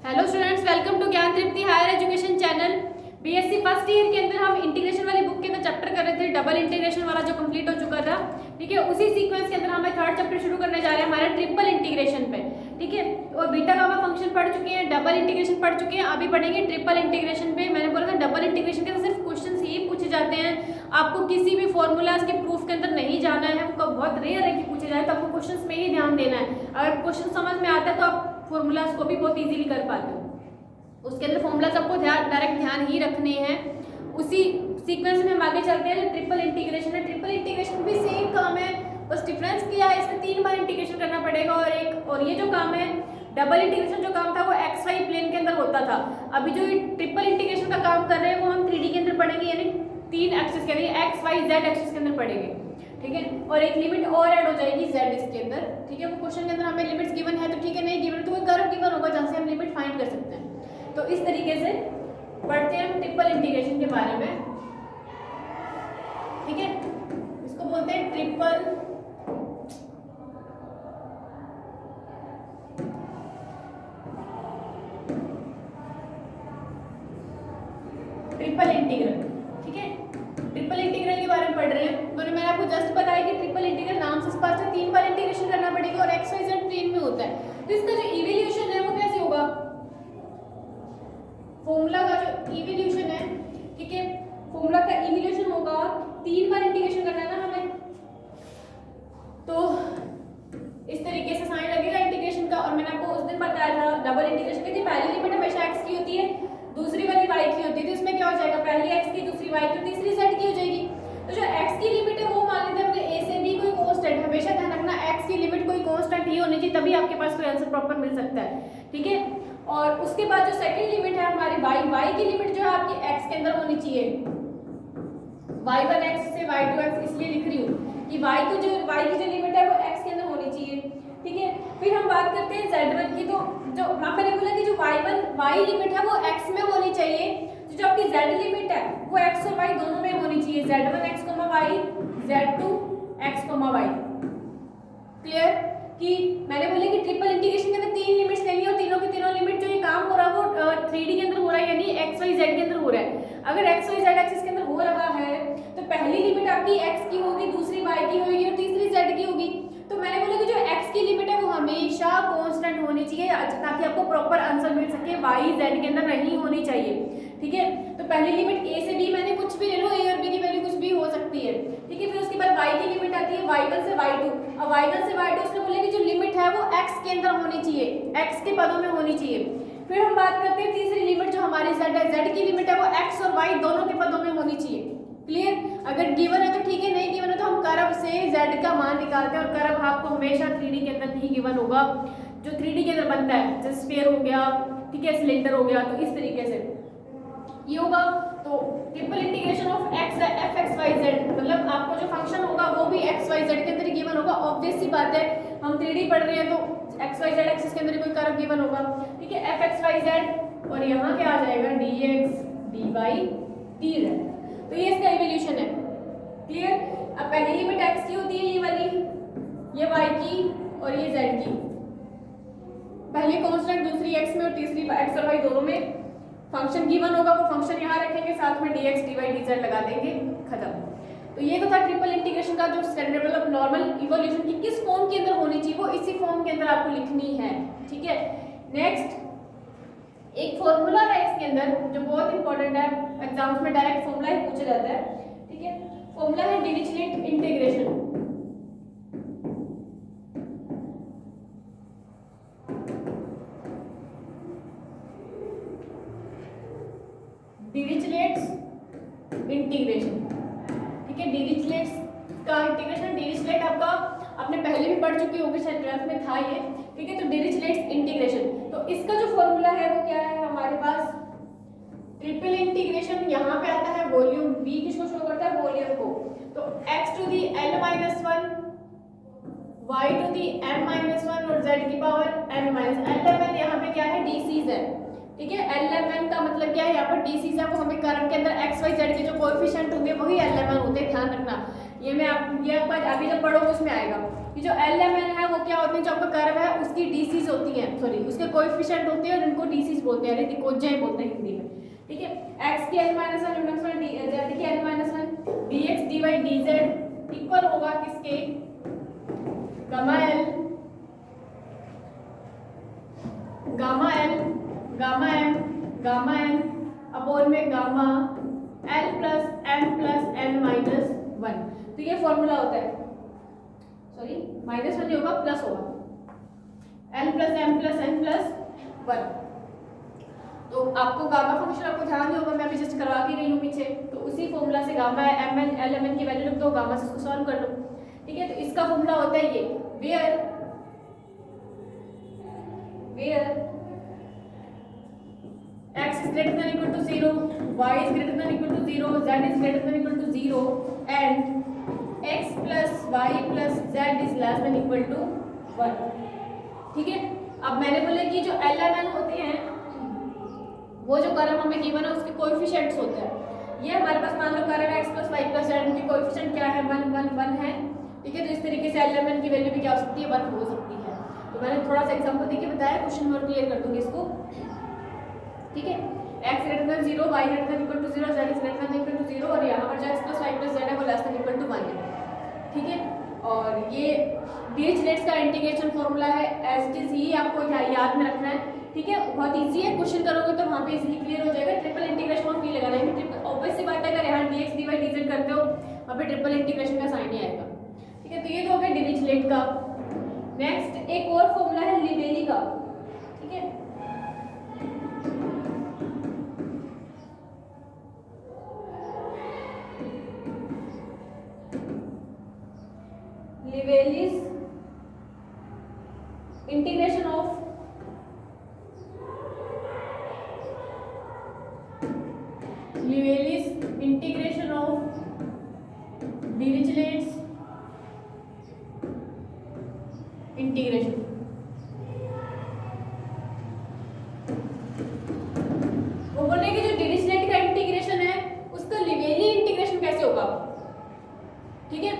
Hello students, welcome to Gyan Tripti higher education channel. BSc first year के अंदर हम integration वाली बुक के अंदर चैप्टर कर रहे थे, डबल इंटीग्रेशन वाला जो कंप्लीट हो चुका था। ठीक है, उसी सीक्वेंस के अंदर हमें थर्ड चैप्टर शुरू करने जा रहे हैं हमारे ट्रिपल इंटीग्रेशन पे। ठीक है, और बीटा गामा फंक्शन पढ़ चुके हैं, डबल इंटीग्रेशन पढ़ चुके हैं, अभी पढ़ेंगे ट्रिपल इंटीग्रेशन पे। मैंने बोला था डबल इंटीग्रेशन के सिर्फ क्वेश्चन ही पूछे जाते हैं, आपको किसी भी फॉर्मूलाज के प्रूफ के अंदर नहीं जाना है। वो बहुत रेयर है कि पूछे जाए, तो आपको क्वेश्चन में ही ध्यान देना है। अगर क्वेश्चन समझ में आता है तो आप फॉर्मूलाज को भी बहुत इजीली कर पाते हो। उसके अंदर फॉर्मूलाज आपको डायरेक्ट ध्यान ही रखने हैं। उसी सीक्वेंस में हम आगे चलते हैं। जो ट्रिपल इंटीग्रेशन है, ट्रिपल इंटीग्रेशन भी सेम काम है, बस डिफरेंस क्या है, इसमें 3 बार इंटीग्रेशन करना पड़ेगा। और ये जो काम है डबल इंटीग्रेशन जो काम था वो एक्स वाई प्लेन के अंदर होता था। अभी जो ट्रिपल इंटीग्रेशन का काम कर रहे हैं वो हम 3D के अंदर पढ़ेंगे, यानी 3 एक्सिस के अंदर, एक्स वाई जेड एक्सिस के अंदर पढ़ेंगे। ठीक है, और एक लिमिट और ऐड हो जाएगी जेड इसके अंदर। ठीक है, वो क्वेश्चन के अंदर हमें लिमिट्स गिवन है तो ठीक है, नहीं गिवन तो कोई कर्व गिवन होगा जहाँ से हम लिमिट फाइंड कर सकते हैं। तो इस तरीके से पढ़ते हैं हम ट्रिपल इंटीग्रेशन के बारे में। ठीक है, इसको बोलते हैं ट्रिपल इंटीग्रल। ठीक है, ट्रिपल इंटीग्रल के बारे में पढ़ रहे हैं। मैंने आपको जस्ट बताया कि ट्रिपल इंटीग्रल नाम से स्पष्ट है, 3 बार इंटीग्रेशन करना पड़ेगा और एक्स वाई जेड प्लेन में होता है। तो इसका जो इवोल्यूशन है वो कैसे होगा, फॉर्मूला का जो इवोल्यूशन है, ठीक है, फॉर्मूला का इवोल्यूशन होगा, 3 बार इंटीग्रेशन करना है ना हमें, तो इस तरीके से साइन लगेगा इंटीग्रेशन का। और मैंने आपको उस दिन बताया था डबल इंटीग्रेशन की पहली लिमिट हमेशा एक्स की होती है, दूसरी वाली वाई की होती है। तो इसमें क्या हो जाएगा, पहली एक्स की, दूसरी वाई की, तीसरी जेड की हो जाएगी। तो जो एक्स की लिमिट है वो मान लेते हैं अपने ए से बी कोई कांस्टेंट। हमेशा ध्यान रखना एक्स की लिमिट कोई कांस्टेंट ही होनी चाहिए, तभी आपके पास कोई आंसर प्रॉपर मिल सकता है। ठीक है, और उसके बाद जो सेकंड लिमिट है हमारी वाई की लिमिट जो है आपकी एक्स के अंदर होनी चाहिए। y1x से y2x इसलिए लिख रही हूँ कि y की जो लिमिट है वो x के अंदर होनी चाहिए। ठीक है, फिर हम बात करते हैं z1 की। तो जो मैंने बोला कि जो y लिमिट है वो x में होनी चाहिए, तो जो आपकी z लिमिट है वो x और y दोनों में होनी चाहिए, z1x, y, z2x, y। Clear कि मैंने बोला कि ट्रिपल इंटीग्रेशन के अंदर 3 लिमिट्स लेनी है और तीनों की तीनों लिमिट जो ये काम हो रहा है वो 3D के अंदर हो रहा है, यानी एक्स वाई जेड के अंदर हो रहा है। अगर एक्स वाई जेड एक्सिस के अंदर हो रहा है तो पहली लिमिट आपकी एक्स की होगी, दूसरी वाई की होगी और तीसरी जेड की होगी। तो मैंने बोला कि जो एक्स की लिमिट है वो हमेशा कांस्टेंट होनी चाहिए ताकि आपको प्रॉपर आंसर मिल सके, वाई जेड के अंदर नहीं होनी चाहिए। ठीक है, तो पहली लिमिट ए से बी, मैंने कुछ भी ले लो, ए और बी की वैल्यू कुछ भी हो सकती है। ठीक है, फिर उसके बाद वाई की लिमिट आती है y1 से y2। अब y1 से y2 उसने बोले कि जो लिमिट है वो x के अंदर होनी चाहिए, x के पदों में होनी चाहिए। फिर हम बात करते हैं तीसरी लिमिट जो हमारी z है, z की लिमिट है वो x और y दोनों के पदों में होनी चाहिए। क्लियर, अगर गिवन है तो ठीक है, नहीं गिवन है तो हम कर्व से z का मान निकालते हैं और कर्व आपको हमेशा 3D के अंदर ही गिवन होगा, जो 3D के अंदर बनता है, जैसे स्फीयर हो गया, ठीक है, सिलेंडर हो गया, तो इस तरीके से ये होगा। तो triple integration of X F X Y Z, मतलब आपको जो फंक्शन होगा वो भी एक्स वाई जेड के अंदर गिवन होगा। ऑब्वियस सी बात है, हम 3D पढ़ रहे हैं तो एक्स वाई जेड एक्सिस के अंदर कोई कर्व गिवन होगा। ठीक है, एफ एक्स वाई जेड और यहाँ क्या आ जाएगा, D x D Y D Z. तो ये इसका इवोल्यूशन है। क्लियर, अब पहली लिमिट एक्स की होती है ये वाली, ये वाई की और ये जेड की, पहली कांस्टेंट, दूसरी एक्स में और तीसरी एक्स और वाई दोनों में। फंक्शन गिवन होगा, वो फंक्शन यहाँ रखेंगे, साथ में dx dy dz लगा देंगे, खत्म। तो ये तो था ट्रिपल इंटीग्रेशन का जो स्टैंडर्ड मतलब नॉर्मल इवोल्यूशन की किस फॉर्म के अंदर होनी चाहिए वो इसी फॉर्म के अंदर आपको लिखनी है। ठीक है, नेक्स्ट एक फॉर्मूला है इसके अंदर जो बहुत इंपॉर्टेंट है, एग्जाम्स में डायरेक्ट फॉर्मूला ही पूछा जाता है। ठीक है, फॉर्मूला है डिरिचलेट इंटीग्रेशन। डिरिचलेट्स इंटीग्रेशन। ठीक है, डिरिचलेट्स का इंटीग्रेशन, डिरिचलेट आपका आपने पहले भी पढ़ चुकी होगी, शायद 12th में था ये। ठीक है, तो डिरिचलेट्स इंटीग्रेशन, तो इसका जो फॉर्मूला है वो क्या है हमारे पास, ट्रिपल इंटीग्रेशन यहाँ पे आता है वॉल्यूम, v किसको शो करता है, वॉल्यूम को। तो x to the l minus 1, y to the m minus 1 और z की पावर n माइनस l। यहाँ पे क्या है, डीसीज है। ठीक है, एल का मतलब क्या है, यहाँ पर डीसीज है, वो हमें कर्व के अंदर एक्स वाई जेड के जो कोएफिशिएंट होंगे वही एल होते हैं, ध्यान रखना। ये मैं आप ये आगे जब पढ़ोगे उसमें आएगा। कि जो LMN है वो क्या होते हैं, जो आपका कर्व है उसकी डीसीज होती हैं, सॉरी उसके कोएफिशिएंट होते हैं और इनको डीसीज बोलते हैं, यानी त्रिकोणीय बोलते हैं हिंदी में। ठीक है, x की n-1 z की n-1 dx dy dz equal होगा किसके, gamma L gamma M upon में gamma L plus M plus n minus 1। तो ये फॉर्मूला होता है, सॉरी माइनस 1 नहीं होगा प्लस होगा, L plus M plus n plus 1। तो आपको गामा फंक्शन आपको ध्यान नहीं होगा, मैं अभी जस्ट करवा के गई हूँ पीछे, तो उसी फॉर्मूला से गामा mn lmn की वैल्यू रख दो, गामा से इसको सॉल्व कर लो। ठीक है, तो इसका फॉर्मूला होता है ये, where x is greater than equal to 0, y is greater than equal to 0, z is greater than equal to 0 and x plus y plus z is less than equal to 1। ठीक है, अब मैंने बोला कि जो LMN होते हैं वो जो कर्व हमें गिवन है उसके कोएफिशिएंट्स होते हैं। ये हमारे पास मान लो curve x plus y plus z, उनके कोएफिशिएंट क्या है, 1 1 1 है। ठीक है, तो इस तरीके से LMN की वैल्यू भी क्या हो सकती है, 1 हो सकती है। तो मैंने थोड़ा सा एग्जांपल देके बताया, क्वेश्चन में और क्लियर कर दूंगी इसको। ठीक है, x greater than 0, y greater than equal to 0, z is greater than equal to 0 और यहाँ पर जो x plus y plus z है वो लेस देन इक्वल टू 1 है। ठीक है, और ये डिरिचलेट का इंटीग्रेशन फॉर्मूला है, एज इट इज ही आपको याद में रखना है। ठीक है, बहुत इजी है, क्वेश्चन करोगे तो वहाँ पे इजीली क्लियर हो जाएगा। ट्रिपल इंटीग्रेशन ऑफ v लगाना है, ट्रिपल ऑब्वियस सी बात है, अगर यहाँ dx dy dz करते हो वहाँ पे ट्रिपल इंटीग्रेशन का साइन ही आएगा। ठीक है, तो ये तो हो गया डिरिचलेट का। नेक्स्ट एक और फॉर्मूला है लिबेली का। ठीक है, लिबेलीज इंटीग्रेशन ऑफ डिरिचलेट्स इंटीग्रेशन। वो बोल रहे हैं कि जो डिरिचलेट का इंटीग्रेशन है उसका लिबेली इंटीग्रेशन कैसे होगा। ठीक है,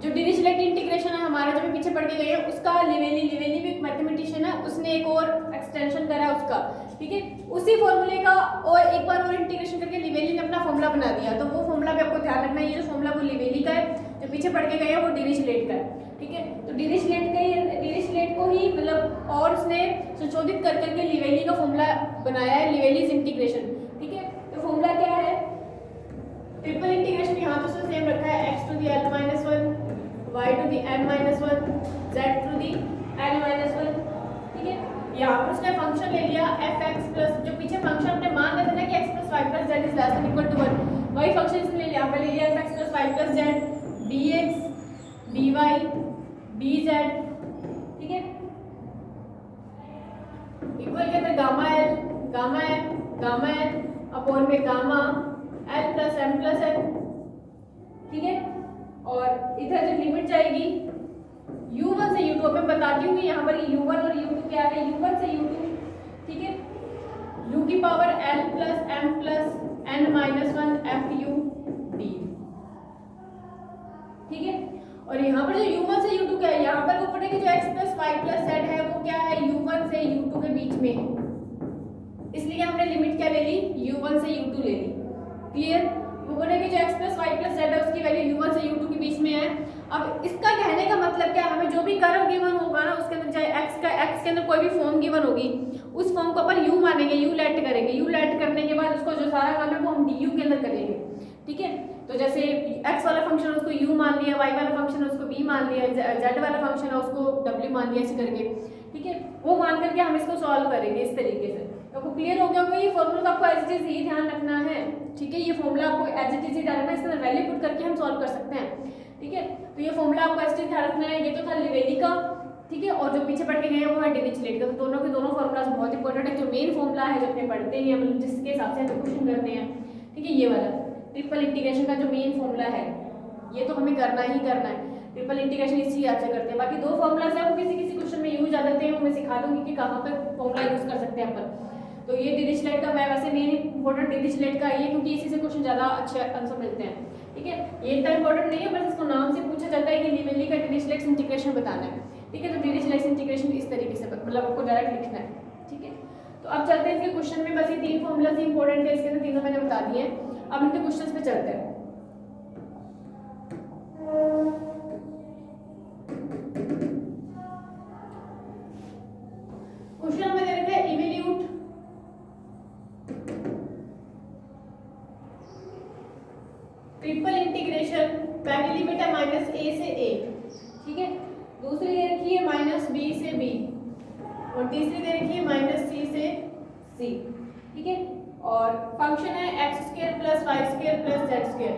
जो डिरिचलेट इंटीग्रेशन है हमारा जो भी पीछे पढ़ के गए हैं उसका लिबेली भी एक मैथमेटिशियन है, उसने एक और एक्सटेंशन करा उसका। ठीक है, उसी फॉर्मूले का और एक बार और इंटीग्रेशन करके लिबेली ने अपना फॉर्मूला बना दिया। तो वो फॉर्मूला भी आपको ध्यान रखना है, ये जो फॉर्मूला वो लिबेली का है, जो पीछे पढ़ के गए हैं वो डिरिचलेट का है। ठीक है, तो डिरिचलेट को ही मतलब और उसने संशोधित कर करके लिबेली का फॉर्मूला बनाया है, लिबेलीज इंटीग्रेशन। ठीक है, तो फॉर्मूला क्या है, ट्रिपल इंटीग्रेशन यहाँ तो उसने सेम रखा है, x to the l minus 1, y to the n minus 1, z to the n minus 1। ठीक है, यहाँ पर उसने फंक्शन ले लिया fx प्लस, जो पीछे फंक्शन हमने मान रहे थे ना कि x plus y plus z is less than equal to 1, वही फंक्शन इसने ले लिया। यहाँ पे ले लिया fx plus y plus z dx dy dz। ठीक है, इक्वल के अंदर gamma l gamma m gamma n upon में gamma l plus m plus n। ठीक है, और इधर जो लिमिट जाएगी u1 से u2, मैं बताती हूँ कि यहाँ पर u1 और u2 क्या है, u1 से u2। ठीक है, u की power l plus m plus n minus 1 f u d। ठीक है, और यहाँ पर जो u1 से u2 क्या है, यहाँ पर वो पढ़े कि जो x plus y plus z है वो क्या है, u1 से u2 के बीच में है, इसलिए हमने लिमिट क्या ले ली, u1 से u2 ले ली। क्लियर, वो बोले कि जो x plus y plus z है उसकी वैल्यू u1 से u2 के बीच में है। अब इसका कहने का मतलब क्या है, हमें जो भी कर्व गिवन होगा ना उसके अंदर चाहे x के अंदर कोई भी फॉर्म गिवन होगी, उस फॉर्म को अपन u मानेंगे, u लेट करेंगे, u लेट करने के बाद उसको जो सारा काम है वो हम du के अंदर करेंगे। ठीक है, तो जैसे x वाला फंक्शन है उसको u मान लिया, y वाला फंक्शन है उसको v मान लिया, z वाला फंक्शन है उसको w मान लिया, ऐसे करके। ठीक है, वो मान करके हम इसको सॉल्व करेंगे इस तरीके से। आपको क्लियर हो गया होगा, ये फॉर्मूला आपको एज इट इज ही ध्यान रखना है। ठीक है, ये फॉर्मूला आपको एज इट इज ही ध्यान रखना है, इसमें वैल्यू पुट करके हम सॉल्व कर सकते हैं। ठीक है, तो ये फॉर्मूला आपको एज इट इज ध्यान रखना है। ये तो था लिबेली का। ठीक है, और जो पीछे पढ़ के गए हैं वो है डिरिचलेट का। तो दोनों के दोनों फॉर्मूलाज बहुत इंपॉर्टेंट है। जो मेन फॉर्मूला है जो अपने पढ़ते हैं मतलब जिसके हिसाब से हमें क्वेश्चन करते हैं, ठीक है, ये वाला ट्रिपल इंटीग्रेशन का जो मेन फॉर्मूला है ये तो हमें करना ही करना है। ट्रिपल इंटीग्रेशन इसी याद से करते हैं। बाकी दो फॉर्मूलाज है वो किसी किसी क्वेश्चन में यूज आ जाते हैं, वो मैं सिखा दूंगी कि कहाँ पर फॉर्मूला यूज कर सकते हैं अपन। तो ये डिरिचलेट का, मैं वैसे मेन इंपॉर्टेंट डिरिचलेट का ये, क्योंकि इसी से क्वेश्चन ज़्यादा अच्छे आंसर मिलते हैं, ठीक है। ये इतना इंपॉर्टेंट नहीं है, बस इसको नाम से पूछा जाता है कि लिवेली का डिरिचलेट इंटीग्रेशन बताना है, ठीक है। तो डिरिचलेट इंटीग्रेशन इस तरीके से मतलब आपको डायरेक्ट लिखना है, ठीक है। तो अब चलते हैं इसके क्वेश्चन में। बस ये 3 फॉर्मूलाज इंपॉर्टेंट है, इसके अंदर तीनों मैंने बता दिए हैं। अब इनके क्वेश्चंस पे चलते हैं। क्वेश्चन में दे रखा है इवेल्यूट ट्रिपल इंटीग्रेशन, पहली लिमिट है -a से a, ठीक है। दूसरी दे रखी है -b से b, और तीसरी दे रखी है -c से c, ठीक है। और फंक्शन है x² + y² + z²,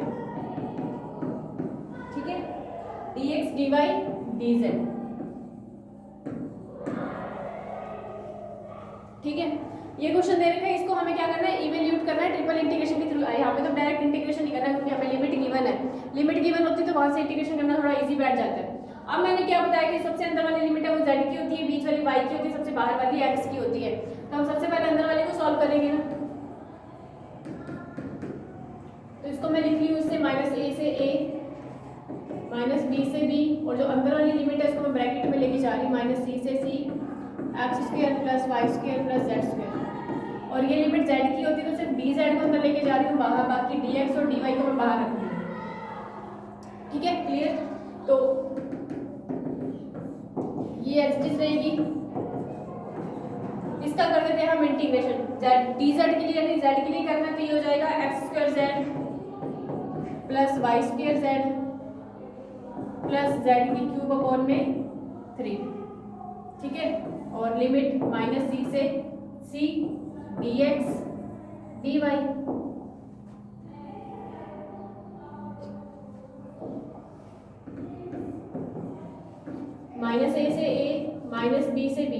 ठीक है, dx dy dz, ठीक है। ये क्वेश्चन दे रखा है, इसको हमें क्या करना है, इवेल्यूट करना है ट्रिपल इंटीग्रेशन के थ्रू। यहाँ पे तो डायरेक्ट इंटीग्रेशन नहीं करना है, क्योंकि हमें लिमिट गिवन है। लिमिट गिवन होती तो वहां से इंटीग्रेशन करना थोड़ा इजी बैठ जाता है। अब मैंने क्या बताया कि सबसे अंदर वाली लिमिट है वो z की होती है, बीच वाली y की होती है, सबसे बाहर वाली x की होती है। तो हम सबसे पहले अंदर वाले को सॉल्व करेंगे ना, तो इसको मैं लिख रही हूँ इससे -a से a, -b से b, और जो अंदर वाली लिमिट है इसको मैं ब्रैकेट में लेके जा रही हूँ -c से c, x² + y² + z²। और ये लिमिट z की होती है तो सिर्फ dz को अंदर लेके जा रही हूँ बाहर, बाकी dx और dy को मैं बाहर रख रही हूँ, ठीक है, क्लियर। तो ये एज रहेगी, इसका कर देते हैं हम इंटीग्रेशन। dz के लिए, यदि z के लिए करना है तो ये हो जाएगा x² + y² + z³ 3, ठीक है। और लिमिट -c से c dx dy, -a से a, -b से b,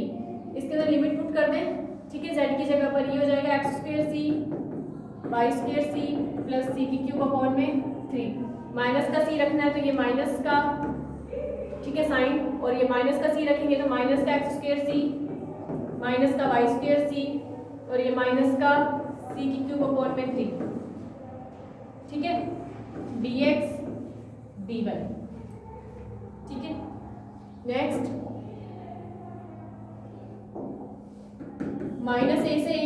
इसके अंदर लिमिट पुट कर दें, ठीक है। z की जगह पर ये हो जाएगा x² c y² c + c³ 3। माइनस का c रखना है तो ये माइनस का, ठीक है, साइन, और ये माइनस का c रखेंगे तो माइनस का x² c, माइनस का y² c, और ये माइनस का c³ 3, ठीक है, dx dy, ठीक है। नेक्स्ट -a से a,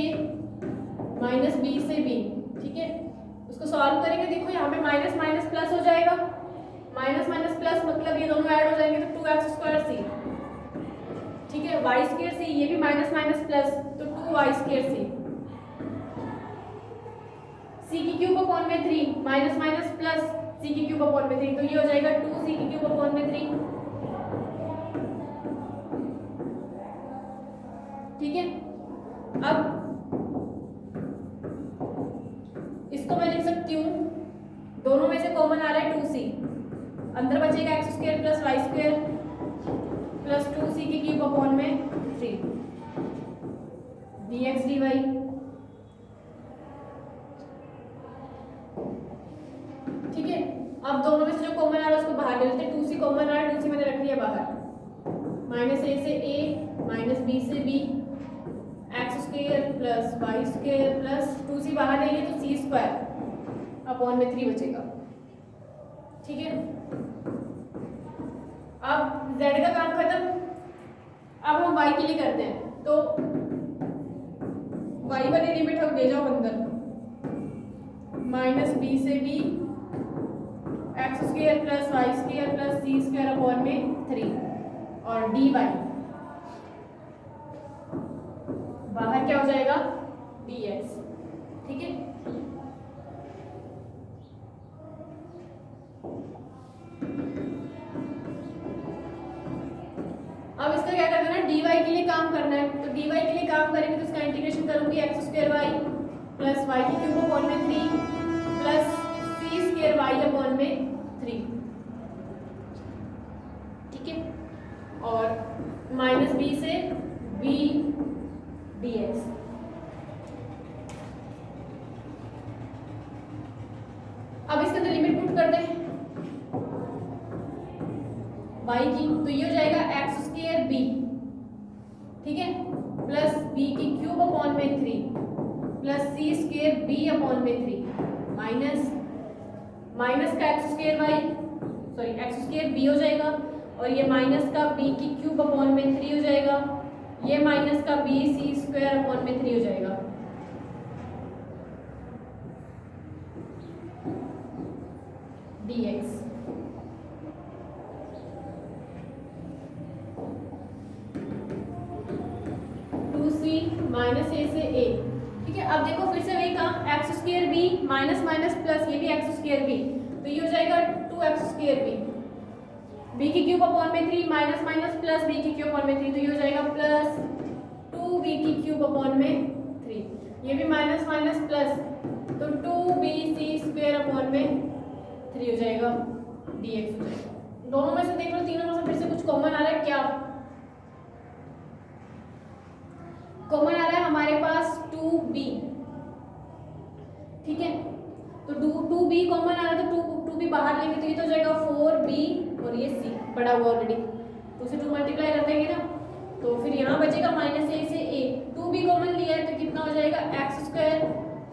-b से b, ठीक है। उसको सॉल्व करेंगे, देखो यहाँ पे माइनस माइनस प्लस हो जाएगा, माइनस माइनस प्लस मतलब ये दोनों ऐड हो जाएंगे तो 2x² c, ठीक है, y² c, ये भी माइनस माइनस प्लस तो 2y² c, c³ 3, minus minus plus c³ 3, तो ये हो जाएगा 2c³3, ठीक है। अब इसको मैं लिख सकती हूँ, दोनों में से कॉमन आ रहा है 2c, अंदर बचेगा x² + y² + 2c³ 3 dx dy, ठीक है। अब दोनों में से जो कॉमन आ रहा है उसको बाहर ले लेते हैं। 2c कॉमन आ रहा है, 2c मैंने रख लिया बाहर, -a से a, -b से b, x² + y² + 2c बाहर ले लिए तो c² 3 बचेगा, ठीक है। अब z का काम खत्म, अब हम y के लिए करते हैं। तो y वाली लिमिट हम ले जाओ अंदर, -b से b, x² + y² + c² 3, और dy बाहर क्या हो जाएगा, dx, ठीक है। अब इसका क्या करना है, dy के लिए काम करना है। तो dy के लिए काम करेंगे तो इसका इंटीग्रेशन करूंगी x² y + y³ 3 + c² y 3, ठीक है। और -b से b dx, अब इसके अंदर लिमिट पुट कर दें y की, तो ये हो जाएगा x² b, ठीक है, + b³ 3 बी अपॉन में 3 माइनस का X square Y sorry X square B हो जाएगा, और ये माइनस का बी की क्यूब अपॉन में 3 हो जाएगा, ये माइनस का बी सी स्क्वायर अपॉन में 3 हो जाएगा। dx टू सी माइनस ए से ए। ठीक है, अब देखो फिर से वही काम, X square B minus minus plus, ये भी एक्स स्क्वायर बी, तो ये हो जाएगा 2x स्क्वायर बी की क्यूब अपॉन में 3 माइनस माइनस प्लस बी की क्यूब अपॉन में 3, तो ये हो जाएगा प्लस 2b की क्यूब अपॉन में 3, ये भी माइनस माइनस प्लस, तो 2bc स्क्वायर अपॉन में 3 हो जाएगा, dx हो जाएगा। दोनों में से देख लो, तीनों में से फिर से कुछ कॉमन आ रहा है क्या? कॉमन आ रहा है हमारे पास 2b। ठीक है, तो 2b कॉमन आ रहा है, तो 2b बाहर लेंगे तो ये तो हो जाएगा 4b, और ये c बड़ा हुआ ऑलरेडी, तो उसे 2 मल्टीप्लाई कर देंगे ना, तो फिर यहाँ बचेगा माइनस ए से a। 2b कॉमन लिया है तो कितना हो जाएगा X square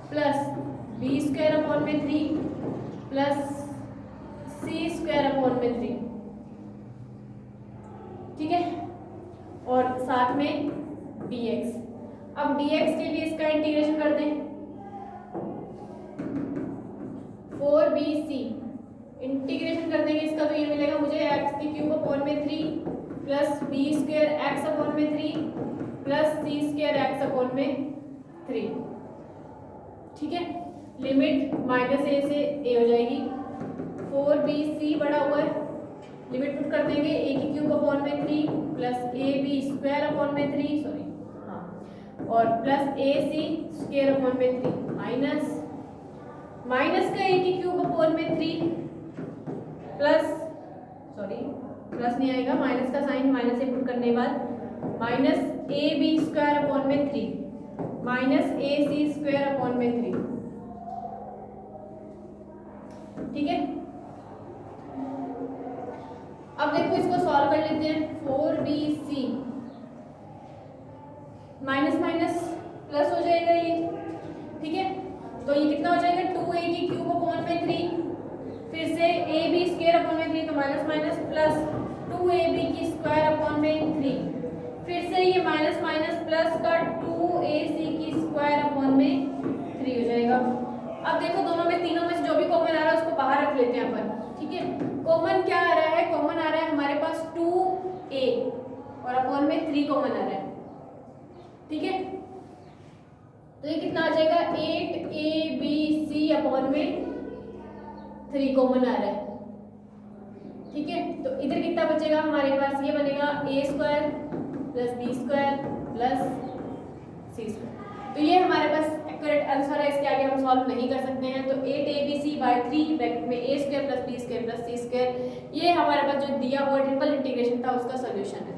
plus B square upon में 3 प्लस सी स्क्वायर अपॉन में 3। ठीक है, और साथ में dx। अब dx के लिए इसका इंटीग्रेशन कर दें, 4bc इंटीग्रेशन कर देंगे इसका, तो ये मिलेगा मुझे x की क्यूब अपॉन में 3 plus B square X upon में 3 plus C square X upon में 3। ठीक है, लिमिट माइनस ए से ए हो जाएगी, 4bc बड़ा हुआ है, लिमिट पुट कर देंगे a की क्यूब अपॉन में 3 प्लस ab स्क्वायर अपॉन में 3 सॉरी हाँ, और प्लस ac स्क्वायर अपॉन में 3 माइनस का a की क्यूब अपॉन में 3 प्लस सॉरी प्लस नहीं आएगा, माइनस का साइन माइनस से पुट करने के बाद माइनस ab स्क्वायर अपॉन में 3 माइनस ac स्क्वायर अपॉन में 3। ठीक है, अब देखो इसको सॉल्व कर लेते हैं। 4bc माइनस माइनस प्लस हो जाएगा ये। ठीक है, तो ये कितना हो जाएगा 2a की क्यूब अपॉन में 3, फिर से ab स्क्वायर अपॉन में 3, तो माइनस माइनस प्लस 2ab की स्क्वायर अपॉन में 3, फिर से ये माइनस माइनस प्लस का 2ac की स्क्वायर अपॉन में 3 हो जाएगा। अब देखो दोनों में तीनों में से जो भी कॉमन आ रहा है उसको बाहर रख लेते हैं अपन। ठीक है, कॉमन क्या आ रहा है? कॉमन आ रहा है हमारे पास 2a और अपॉन में 3 कॉमन आ रहा है। ठीक है, तो ये कितना आ जाएगा 8abc अपॉन में 3 कॉमन आ रहा है। ठीक है, तो इधर कितना बचेगा हमारे पास? ये बनेगा a square plus b square plus c square. तो ये हमारे पास एक्यूरेट आंसर है, इसके आगे हम सॉल्व नहीं कर सकते हैं। तो 8abc/3 ब्रैकेट में a square plus b square plus c square, ये हमारे पास जो दिया हुआ ट्रिपल इंटीग्रेशन था उसका सोल्यूशन है।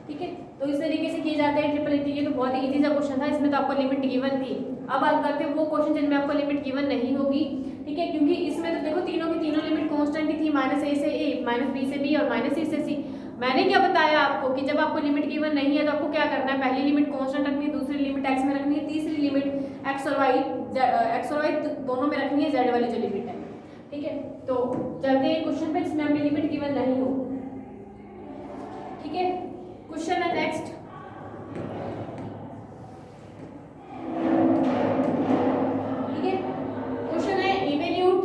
ठीक है, तो इस तरीके से किए जाते हैं ट्रिपल इंटीग्रेशन। तो बहुत ही इजी सा क्वेश्चन था, इसमें तो आपको लिमिट गिवन थी। अब बात करते हैं वो क्वेश्चन जिनमें आपको लिमिट गिवन नहीं होगी। ठीक है, क्योंकि इसमें तो देखो तीनों की तीनों लिमिट कांस्टेंट ही थी, माइनस ए से ए, माइनस बी से बी और माइनस सी से सी। मैंने क्या बताया आपको कि जब आपको लिमिट गिवन नहीं है तो आपको क्या करना है? पहली लिमिट कांस्टेंट रखनी है, दूसरी लिमिट एक्स में रखनी है, तीसरी लिमिट एक्स और वाई दोनों में रखनी है, जेड वाली जो लिमिट है। ठीक है, तो चलते हैं क्वेश्चन पे जिसमें हमें लिमिट गिवन नहीं हो। ठीक है, क्वेश्चन है नेक्स्ट। ठीक है, क्वेश्चन है इवेल्यूट।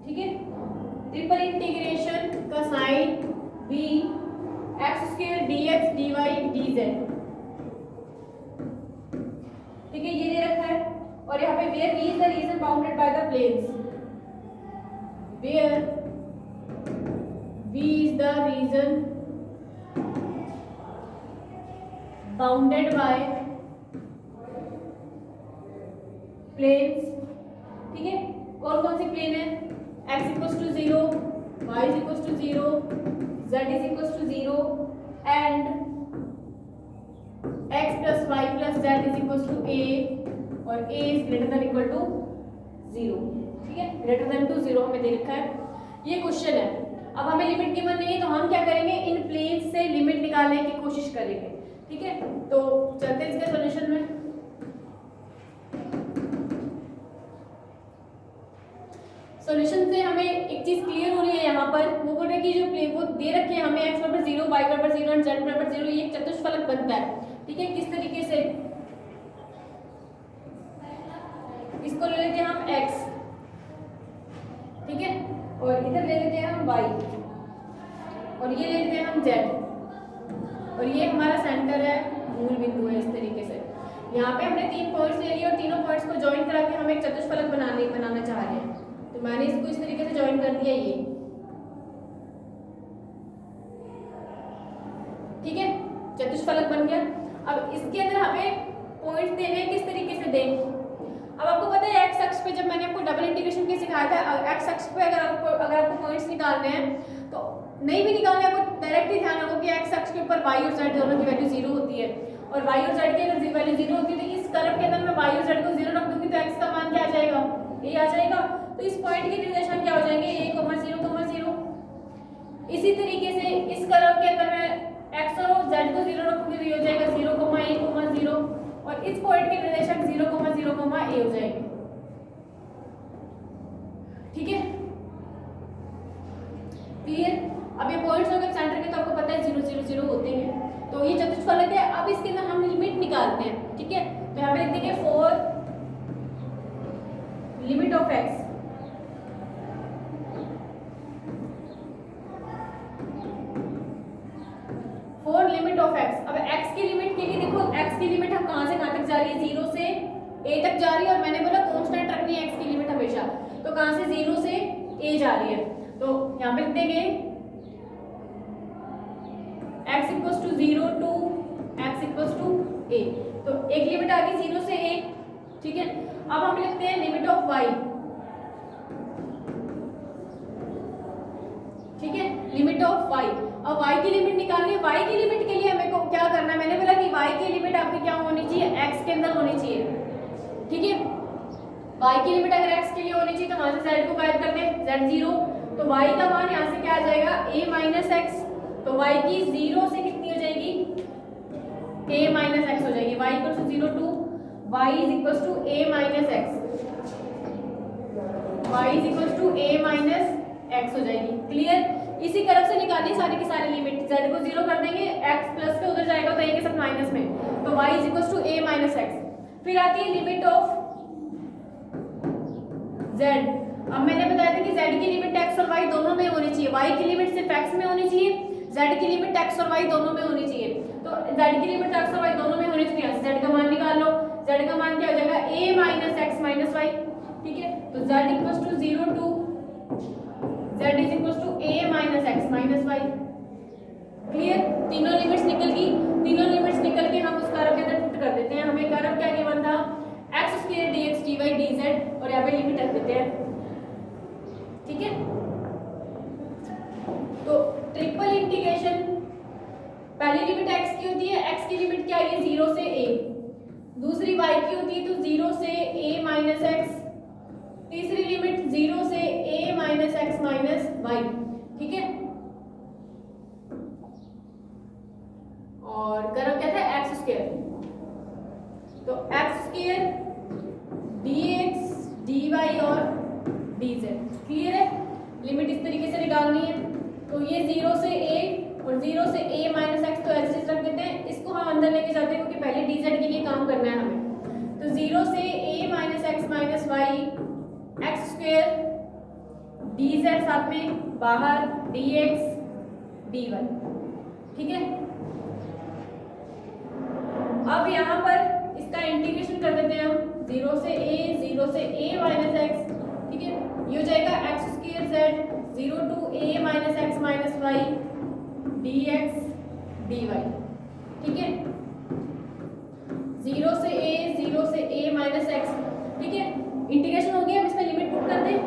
ठीक है, ट्रिपल इंटीग्रेशन का sign b X square dx dy dz। ठीक है, ये दे रखा है और यहाँ पे where v is the region bounded by the planes, where v is the region bounded by planes। ठीक है, कौन कौन सी प्लेन है? x equals to 0, y equals to 0, z equals to 0 and x plus y plus z equals to a और a is greater than equal to 0। ठीक है, greater than to 0 हमें दे रखा है। ये क्वेश्चन है। अब हमें लिमिट गिवन नहीं है तो हम क्या करेंगे? इन प्लेन्स से लिमिट निकालने की कोशिश करेंगे। ठीक है, तो चलते हैं इसके सॉल्यूशन में। चीज क्लियर हो रही है यहाँ पर। वो बोल रहे हैं कि जो वो दे रखे हैं हमें x बराबर 0, y बराबर 0 एंड z बराबर 0, ये एक चतुष्फलक बनता है। ठीक है, किस तरीके से, इसको ले लेते हैं हम x, ठीक है, और इधर ले लेते हैं हम y, और ये ले लेते हैं हम z, और ये हमारा सेंटर है, मूल बिंदु है। इस तरीके से यहाँ पे हमने 3 पॉइंट्स ले लिए और तीनों पॉइंट्स को ज्वाइन करा के हम एक चतुष्फलक बनाना चाह रहे हैं। तो मैंने इसको इस तरीके से ज्वाइन कर दिया, ये ठीक है, चतुष्फलक बन गया। अब इसके अंदर हमें पॉइंट्स देने हैं, किस तरीके से दें। अब आपको पता है एक्स अक्ष पे जब मैंने आपको डबल इंटीग्रेशन के सिखाया था, एक्स अक्ष पे अगर आपको पॉइंट्स निकालने हैं तो नहीं भी निकालने, आपको डायरेक्ट ही ध्यान रखो कि एक्स अक्ष के ऊपर वाई और जेड दोनों की वैल्यू 0 होती है, और वाई और जेड की अगर वैल्यू 0 होती है तो इस कर्व के अंदर मैं वाई और जेड को 0 रख दूंगी तो एक्स का मान क्या आ जाएगा, ये आ जाएगा। तो इस पॉइंट के निर्देशांक क्या हो जाएंगे, a, 0, 0। इसी तरीके से इस कर्व के अंदर मैं x और z को 0 रखूंगी तो ये हो जाएगा 0, a, 0, और इस पॉइंट के निर्देशांक 0, 0, a हो जाएंगे। ठीक है, क्लियर। अब ये पॉइंट्स अगर सेंटर के तो आपको पता है 0, 0, 0 होते हैं, तो ये चतुष्फलक है। अब इसके अंदर हम लिमिट निकालते हैं, ठीक है, तो यहाँ पे लिख देंगे for limit of x, for limit of x। अब x की लिमिट के लिए देखो, x की लिमिट हम कहां से कहां तक जा रही है, 0 से a तक जा रही है, और मैंने बोला कांस्टेंट रखनी है x की लिमिट हमेशा, तो कहां से 0 से a जा रही है, तो यहां पे लिख देंगे x equals to 0 to x equals to a, तो एक लिमिट आ गई 0 से a। ठीक है, अब हम लिखते हैं लिमिट ऑफ y, ठीक है, लिमिट ऑफ y। अब y की लिमिट निकालनी है, y की लिमिट के लिए हमें को क्या करना है, मैंने बोला कि y की लिमिट आपकी क्या होनी चाहिए, x के अंदर होनी चाहिए। ठीक है, y की लिमिट अगर x के लिए होनी चाहिए तो वहां से z को गायब कर दें, z 0, तो y का मान यहाँ से क्या आ जाएगा, a माइनस x, तो y की 0 से कितनी हो जाएगी, a माइनस x हो जाएगी, y equal to 0 to y is equal to a minus x, y is equal to a minus x हो जाएगी। क्लियर। इसी कर्व से निकालिए सारी की सारी लिमिट, z को 0 कर देंगे, x प्लस पे उधर जाएगा तो a के साथ माइनस में, तो y is equal to a minus x। फिर आती है लिमिट ऑफ z। अब मैंने बताया था कि z की लिमिट x और y दोनों में होनी चाहिए, y की लिमिट सिर्फ x में होनी चाहिए, z की लिमिट x और y दोनों में होनी चाहिए। तो z की लिमिट x और y दोनों में होनी चाहिए, z का मान निकाल लो, z का मान क्या हो जाएगा, a minus x minus y। ठीक है, तो z equals to 0 to z is equals to a minus x minus y। Clear, तीनों लिमिट्स निकल गई, तीनों लिमिट्स निकल के हम उस कर्व के अंदर पुट कर देते हैं। हमें कर्व क्या गिवन था, x square dx dy dz, और यहाँ पे लिमिट रख देते हैं। ठीक है, तो ट्रिपल इंटीग्रेशन, पहली लिमिट x की होती है, x की लिमिट क्या है, 0 से a, दूसरी y की होती है तो 0 से a माइनस x, तीसरी लिमिट 0 से a minus x minus y। ठीक है, और कर्व क्या था, x स्क्वायर, तो x स्क्वायर dx dy और dz। क्लियर है, लिमिट इस तरीके से निकालनी है, तो ये 0 से a और 0 से a माइनस x, तो ऐसे रख देते हैं, इसको हम अंदर लेके जाते हैं क्योंकि पहले dz के लिए काम करना है हमें। तो 0 से a minus x minus y, x square dz साथ में बाहर dx dy। ठीक है, अब यहाँ पर इसका इंटीग्रेशन कर देते हैं हम, 0 से a माइनस x। ठीक है, ये हो जाएगा x square z 0 to a minus x minus y dx dy। ठीक है, 0 से a माइनस x। ठीक है, इंटीग्रेशन हो गया, अब इसमें लिमिट पुट कर दें।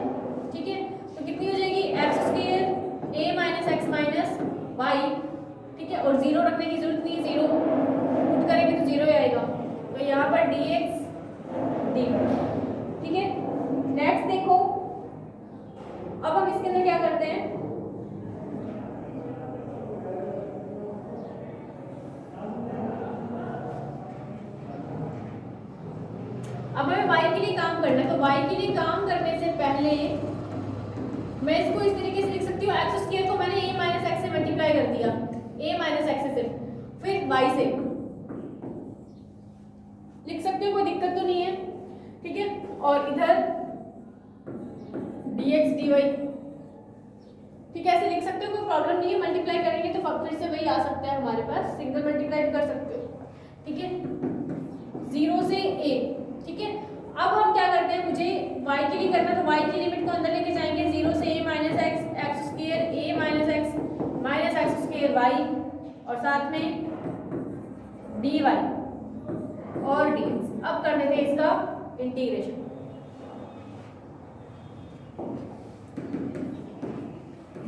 ठीक है, तो कितनी हो जाएगी, x square a minus x minus y। ठीक है, और 0 रखने की जरूरत नहीं, 0 पुट करेंगे तो 0 ही आएगा, तो यहाँ पर dx dy। ठीक है, नेक्स्ट देखो, अब हम इसके अंदर क्या करते हैं, अब हमें y के लिए काम करना है, तो y के लिए काम करने से पहले मैं इसको इस तरीके से लिख सकती हूँ, एक्स स्क्वायर को मैंने a माइनस एक्स से मल्टीप्लाई कर दिया, a माइनस एक्स से सिर्फ, फिर y से लिख सकती हूँ, कोई दिक्कत तो नहीं है, ठीक है। और इधर dx dy, ठीक है, ऐसे लिख सकते हो, कोई प्रॉब्लम नहीं है। मल्टीप्लाई करेंगे तो फिर से वही आ सकता है हमारे पास, सिंगल मल्टीप्लाई कर सकते हो, ठीक है, 0 से a, ठीक है। अब हम क्या करते हैं, मुझे y के लिए करना, तो y की लिमिट को अंदर लेके जाएंगे, 0 से a minus x, x square a minus x square y, और साथ में dy और dx। अब कर देते हैं इसका इंटीग्रेशन,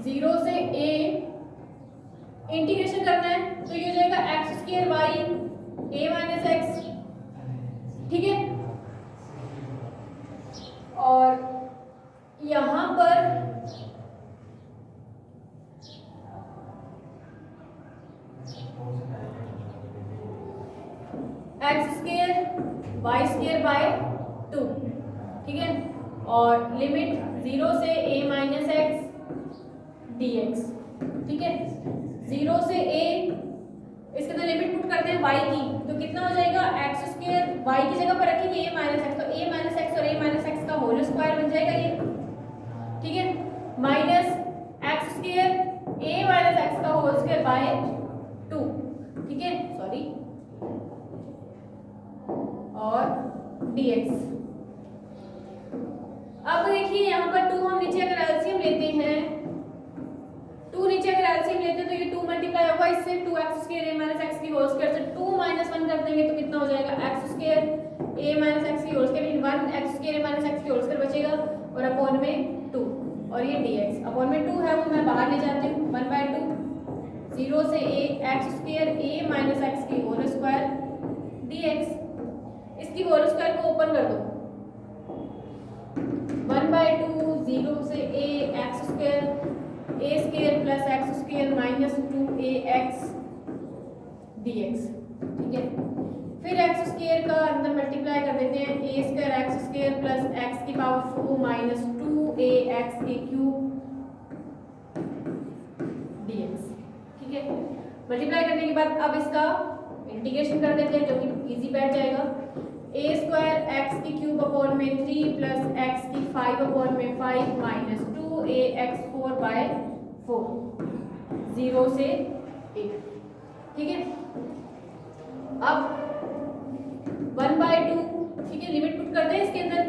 जीरो से a इंटीग्रेशन करना है, तो ये हो जाएगा X square y a minus X, ठीक है। और यहां पर X square Y square by 2, ठीक है। और लिमिट 0 से a माइनस एक्स dx, ठीक है, 0 से a, इसके अंदर लिमिट पुट करते हैं y की, तो कितना हो जाएगा, एक्स स्क्वायर y की जगह पर रखेंगे a माइनस एक्स, तो a माइनस एक्स और a माइनस एक्स का होल स्क्वायर बन जाएगा ये, ठीक है, minus x square a minus x का होल स्क्वायर बाय 2, ठीक है, सॉरी, और dx। अब देखिए यहाँ पर 2 हम नीचे अगर एलसीएम लेते हैं, 2 नीचे अगर एलसीएम लेते हैं तो ये 2 मल्टीप्लाई होगा इससे, 2x square a minus x की होल स्क्वायर से 2 माइनस 1 कर देंगे तो कितना हो जाएगा, x square a minus x की whole square, 1 x square a minus x की होल स्क्वायर बचेगा, और अपॉन में 2, और ये dx, अपॉन में 2 है वो मैं बाहर ले जाती हूँ, 1/2, 0 से a x square a minus x की होल स्क्वायर dx, इसकी होल स्क्वायर को ओपन कर दो, 1/2, 0 से a x square a square plus x square minus 2ax dx, ठीक है। फिर एक्स स्क्वायर का अंदर मल्टीप्लाई कर देते हैं, a square x square plus x की पावर 4 माइनस 2ax के क्यूब dx, ठीक है। मल्टीप्लाई करने के बाद अब इसका इंटीग्रेशन कर देते हैं, जो कि इजी बैठ जाएगा, a स्क्वायर एक्स की क्यूब अपॉन में 3 प्लस एक्स की 5 अपॉन में 5 माइनस 2ax 4/4, 0 से a, ठीक है। अब 1/2, ठीक है, लिमिट पुट करते हैं इसके अंदर,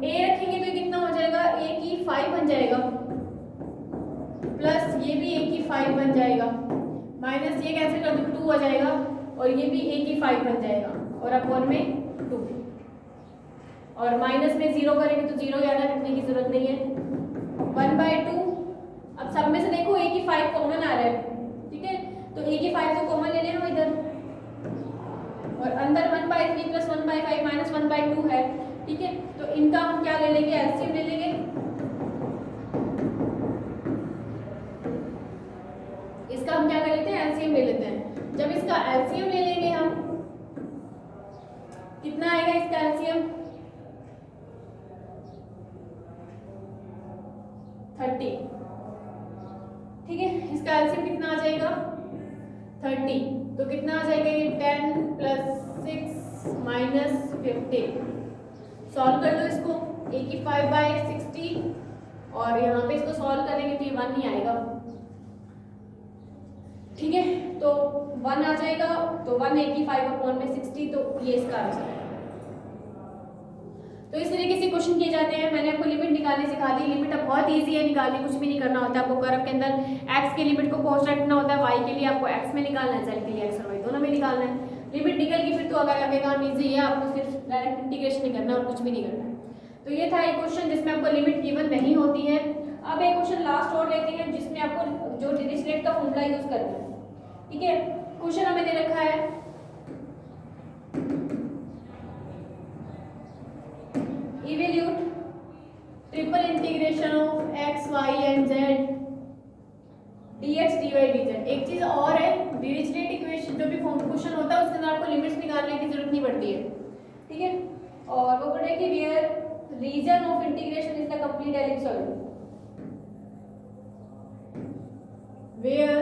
a रखेंगे तो कितना हो जाएगा, a की 5 बन जाएगा, प्लस ये भी a की 5 बन जाएगा, माइनस ये कैंसिल कर दो 2 आ जाएगा, और ये भी a की 5 बन जाएगा, और अपॉन में 2, और माइनस में 0 करेंगे तो 0 ज़्यादा रखने की जरूरत नहीं है, 1/2। अब सब में से देखो a की 5 कॉमन आ रहा है, ठीक है, तो a की 5 तो कॉमन ले लें हम इधर, और अंदर 1/3 प्लस 1/5 माइनस 1/2 है, ठीक है। तो इनका हम क्या ले लेंगे, एलसीएम ले लेंगे, इसका हम क्या कर लेते हैं, एलसीएम ले लेते हैं। जब इसका एलसीएम ले लेंगे हम, कितना आएगा इसका एलसीएम, 30, ठीक है, इसका एलसीएम कितना आ जाएगा, 30, तो कितना आ जाएगा ये 10 प्लस 6 माइनस 15, सॉल्व कर दो इसको, a की 5/60, और यहाँ पे इसको सॉल्व करेंगे तो ये 1 नहीं आएगा, ठीक है, तो 1 आ जाएगा, तो 1 a की 5 अपॉन में 60, तो ये इसका आंसर है। तो इस तरीके से क्वेश्चन किए जाते हैं। मैंने आपको लिमिट निकालने सिखा दी, लिमिट अब बहुत इजी है निकालनी, कुछ भी नहीं करना होता है आपको, कर्व के अंदर x की लिमिट को कांस्टेंट रखना होता है, y के लिए आपको x में निकालना है, z के लिए x और y दोनों में निकालना है। लिमिट निकल गई फिर तो अगर आगे काम इजी है, आपको सिर्फ डायरेक्ट इंटीग्रेशन नहीं करना और कुछ भी नहीं करना है। तो ये था एक क्वेश्चन जिसमें आपको लिमिट गिवन नहीं होती है। अब एक क्वेश्चन लास्ट और लेते हैं जिसमें आपको जो डिरिचलेट का फॉर्मूला यूज करना है, ठीक है। क्वेश्चन हमें दे रखा है, evaluate triple integration of x, y and z dx, dy, dz। एक चीज और है, डिरिचलेट इक्वेशन जो भी क्वेश्चन होता है उसके अंदर आपको लिमिट्स निकालने की जरूरत नहीं पड़ती है, ठीक है। और वो बोल रहे हैं कि where region of integration is the complete ellipsoid, where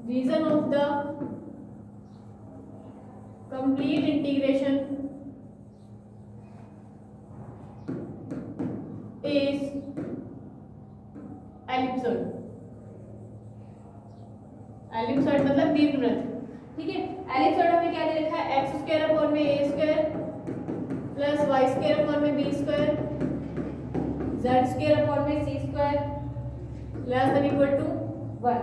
region of the complete integration is ellipsoid। Ellipsoid मतलब दीर्घवृत्त, ठीक है। एलिप्सॉइड हमें क्या दे रखा है, एक्स स्क्वायर अपॉन में a square plus Y square upon में b square z square upon में c square less than equal to 1,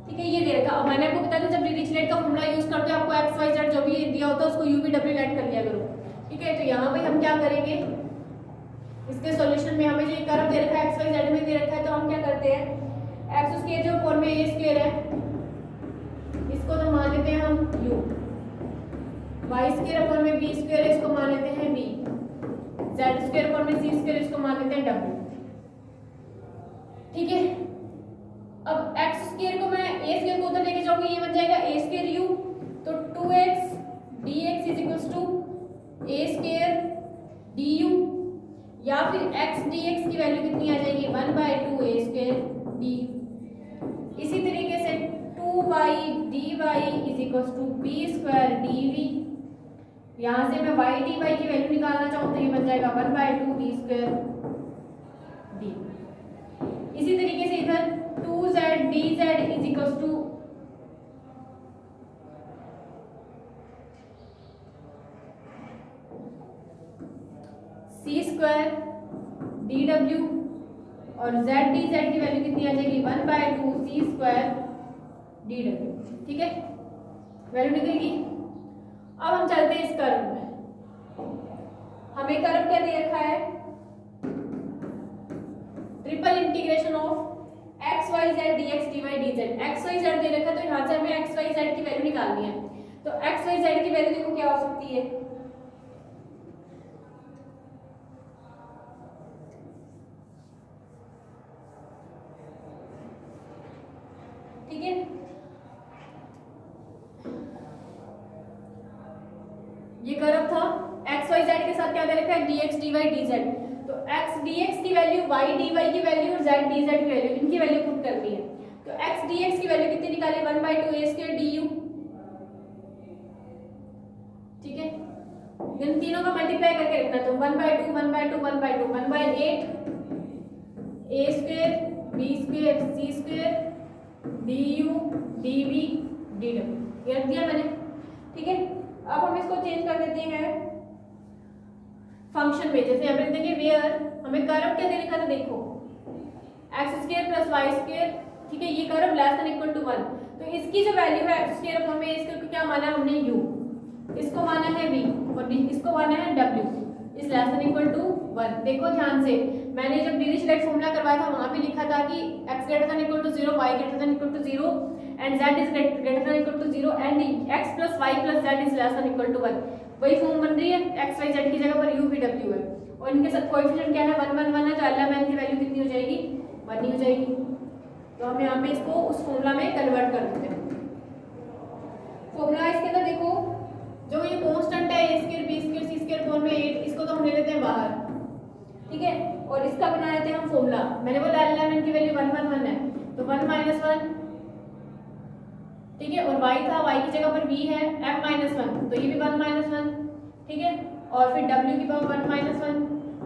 ठीक है। ये दे रखा। अब मैंने आपको बताया था जब डिरिचलेट का फॉर्मूला यूज करते हो आपको एक्स वाई जेड जो भी दिया होता है उसको यू वी डब्ल्यू लेट कर लिया करो, ठीक है। तो यहाँ पे हम क्या करेंगे, इसके सॉल्यूशन में हमें जो कर्व दे रखा है एक्स वाई जेड में दे रखा है, तो हम क्या करते हैं, एक्स स्क्वायर जो अपॉन में ए स्क्वायर है इसको तो मान लेते हैं हम u, वाई स्क्वायर अपॉन में बी स्क्वायर है इसको मान लेते हैं v, जेड स्क्वायर अपॉन में सी स्क्वायर इसको मान लेते हैं w, ठीक है। अब एक्स स्क्वायर को मैं ए स्क्वायर को उधर लेके जाऊंगी, ये बन जाएगा ए स्क्वायर u, तो 2x dx is equals to A square du, या फिर x dx की वैल्यू कितनी आ जाएगी 1/2 a स्क्वायर du। इसी तरीके से 2y dy is equals to b square dv, यहाँ से मैं y dy की वैल्यू निकालना चाहूँ तो ये बन जाएगा 1/2 b स्क्वायर d। इसी तरीके से इधर 2z dz is equals to c square dw और z dz की वैल्यू कितनी आ जाएगी 1/2 c स्क्वायर dw, ठीक है। वैल्यू निकलेगी। अब हम चलते हैं इस कर्व में, हमें कर्व क्या दे रखा है, triple integration of x Y z d x D Y D z. X Y z दे रखा है तो यहाँ से हमें एक्स वाई जेड की वैल्यू निकालनी है, तो एक्स वाई जेड की वैल्यू देखो क्या हो सकती है, ठीक है। ये कर्व था, एक्स वाई जेड के साथ क्या दे रखा है D x D Y D Z, तो एक्स डी एक्स की वैल्यू वाई डी वाई की वैल्यू और जेड डी जेड की वैल्यू, इनकी वैल्यू पुट करनी है। तो एक्स डी एक्स की वैल्यू कितनी निकाली 1/2 a स्क्वायर डी यू, ठीक है। इन तीनों का मल्टीप्लाई करके रखना, तो 1/2 1/2 1/2 1/8 a square b square c square du dv dw, ये रख दिया मैंने, ठीक है। अब हम इसको चेंज कर देते हैं फंक्शन में, जैसे यहाँ पे देंगे वेयर हमें कर्व क्या दे रखा था, देखो X square plus Y square, ठीक है। ये curve less than equal to 1, तो इसकी जो वैल्यू है एक्स स्क्वायर अपॉन में इसको क्या माना हमने u, इसको माना है v और इसको माना है w is less than equal to 1। देखो ध्यान से, मैंने जब डिरिचलेट फॉर्मूला करवाया था वहां पे लिखा था कि x greater than equal to 0, y greater than equal to 0 एंड z is greater than equal to 0 and x plus y plus z is less than equal to 1। वही फॉर्म बन रही है, x y z की जगह पर u v w है और इनके साथ कोएफिशिएंट क्या है 1 1 1 है, तो ln की वैल्यू कितनी हो जाएगी 1 ही हो जाएगी। तो हम यहाँ पे इसको उस फॉर्मूला में कन्वर्ट कर देते हैं। फॉर्मूला इसके अंदर देखो, जो ये कांस्टेंट है a square b square c square upon में 8, इसको तो हम ले लेते हैं बाहर, ठीक है। और इसका बना लेते हैं हम फॉर्मूला, मैंने बोला ln की वैल्यू 1 1 1 है, तो 1 - 1, ठीक है। और y था, y की जगह पर v है m - 1, तो ये भी 1 - 1, ठीक है। और फिर w की पावर 1 - 1,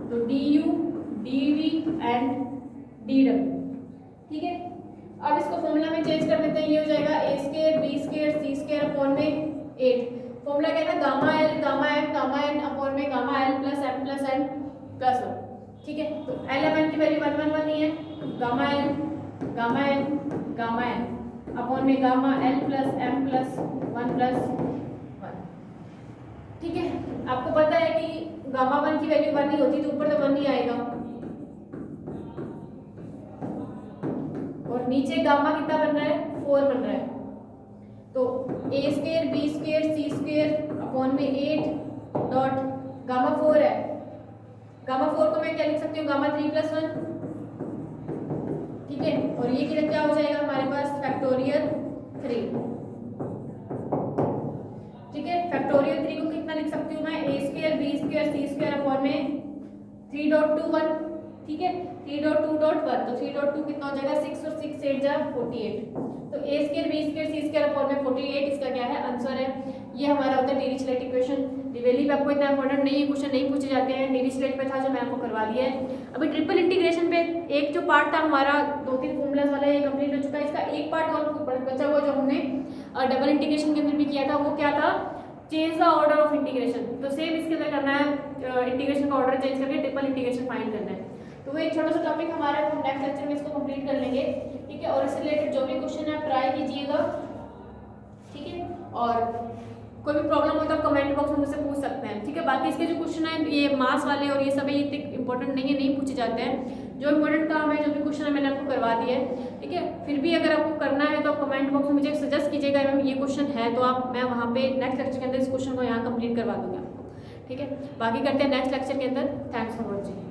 तो du dv एंड dw, ठीक है। अब इसको फॉर्मूला में चेंज कर देते हैं, ये हो जाएगा a square b square c square upon में 8। फॉर्मूला क्या था gamma l gamma m gamma n upon में gamma l plus m plus n plus 1, ठीक है। तो ln की वैल्यू 1 1 1 ही है, gamma l gamma n gamma n upon में gamma l plus m plus 1 plus 1, ठीक है। आपको पता है कि गामा 1 की वैल्यू 1 ही होती, तो ऊपर तो 1 ही आएगा और नीचे गामा कितना बन रहा है 4 बन रहा है, तो a square b square c square upon में 8 डॉट गामा 4 है, गामा 4 को मैं क्या लिख सकती हूँ गामा 3 प्लस 1, ठीक है। और ये क्या हो जाएगा हमारे पास फैक्टोरियल 3, ठीक है। फैक्टोरियल 3 को कितना लिख सकती हूँ मैं a square b square c square upon में 3.21, ठीक है। 3.2.1 तो 3.2 कितना हो जाएगा 6 और 6 8 जा 48। तो a square b square c square upon में 48 इसका क्या है आंसर है। ये हमारा होता है डिरिचलेट इक्वेशन। रियली में आपको इतना इंपॉर्टेंट नहीं है, क्वेश्चन नहीं पूछे जाते हैं, डिरिचलेट पे था जो मैं आपको करवा दिया है। अभी ट्रिपल इंटीग्रेशन पे एक जो पार्ट था हमारा 2-3 फॉर्मूलाज वाला ये कंप्लीट हो चुका है। इसका एक पार्ट और बचा हुआ जो हमने डबल इंटीग्रेशन के अंदर भी किया था, वो क्या था, change the order of integration. तो सेम इसके अंदर करना है, इंटीग्रेशन का ऑर्डर चेंज करके ट्रिपल इंटीग्रेशन फाइंड करना है। तो वो एक छोटा सा टॉपिक हमारा है, हम नेक्स्ट लेक्चर में इसको कंप्लीट कर लेंगे, ठीक है। और इससे रिलेटेड जो भी क्वेश्चन है आप ट्राई कीजिएगा, ठीक है। और कोई भी प्रॉब्लम हो तो आप कमेंट बॉक्स में मुझसे पूछ सकते हैं, ठीक है। बाकी इसके जो क्वेश्चन है ये मास वाले और ये सब ये इतने इंपॉर्टेंट नहीं है, नहीं पूछे जाते हैं। जो इंपॉर्टेंट काम है, जो भी क्वेश्चन है मैंने आपको करवा दिया है, ठीक है। फिर भी अगर आपको करना है तो आप कमेंट बॉक्स में मुझे सजेस्ट कीजिएगा मैम ये क्वेश्चन है, तो आप मैं वहाँ पे नेक्स्ट लेक्चर के अंदर इस क्वेश्चन को यहाँ कंप्लीट करवा दूँगा आपको, ठीक है। बाकी करते हैं नेक्स्ट लेक्चर के अंदर। Thanks for watching.